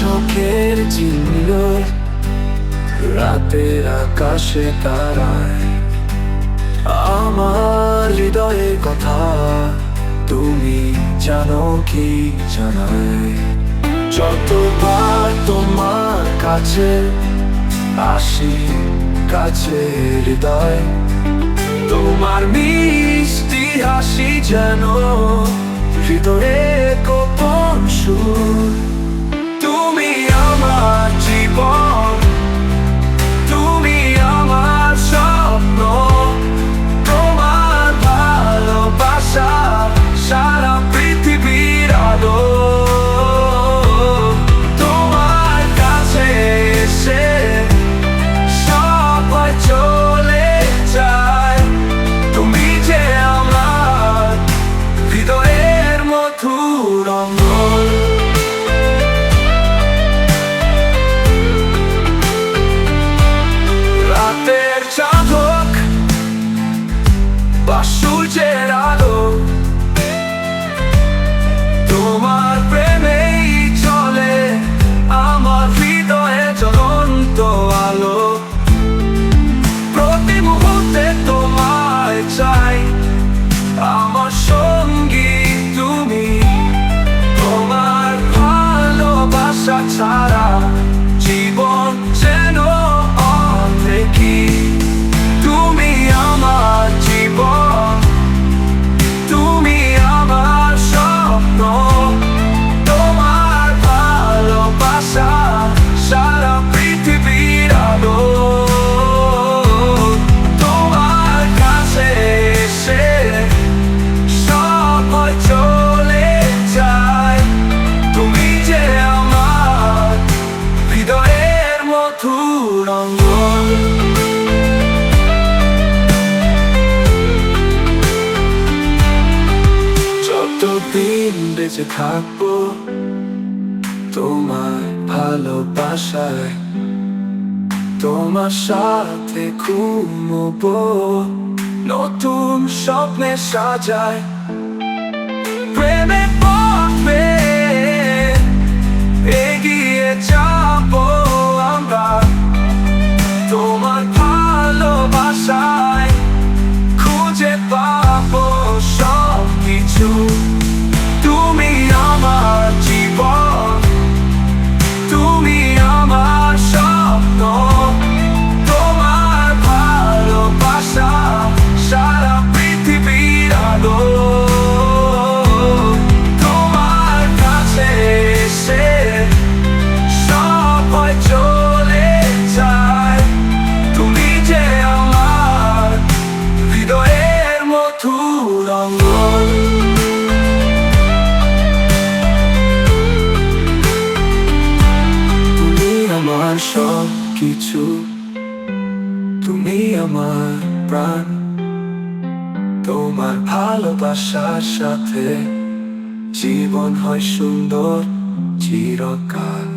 চোখের চিহ্ন রাতের আকাশে তারায় আমার হৃদয়ের কথা তুমি জানো কি জানাই। যতবার তোমার কাছে আসি, কাছে হৃদয় তোমার মিষ্টি হাসি যেন হৃদয়ে গোপন সুর। তুমি আমার জীবন, তুমি আমার স্বপ্ন, তোমার ভালোবাসা সারা পৃথিবীর আলো। তোমার কাছে এসে সবাই চলে যায়, তুমি যে আমার হৃদয়ের মধুর অঙ্গন। রাতের চাঁদ হোক বা সূর্যের আলো, তোমার প্রেমেই চলে আমার হৃদয়ে জ্বলন্ত আলো। প্রতি মুহূর্তে তোমায় চাই আমার সঙ্গী তুমি, তোমার ভালোবাসা ছাড়া জীবন যেন অনেকই। তুমি আমার জীবন, তুমি আমার স্বপ্ন, তোমার ভালোবাসা সারা পৃথিবীর আলো। তোমার কাছে এসে সবাই চলে যায়, তুমি যে আমার হৃদয়ের মধুর অঙ্গন। যতদিন বেঁচে থাকবো তোমার ভালোবাসায়, তোমার সাথে ঘুমবো নতুন স্বপ্নে সাজায়। প্রেমে পথে এগিয়ে যাবো আমরা, তোমার ভালোবাসায় খুঁজে পাবো সব কিছু। তুমি আমার জীবন, তুমি আমার স্বপ্ন, তোমার ভালোবাসা সারা পৃথিবীর আলো। তোমার কাছে এসে সবাই চলে যায়, তুমি যে আমার হৃদয়ের মধুর অঙ্গন। তুমি আমার সব কিছু, তুমি আমার প্রাণ, তোমার ভালোবাসার সাথে জীবন হয় সুন্দর চিরকাল।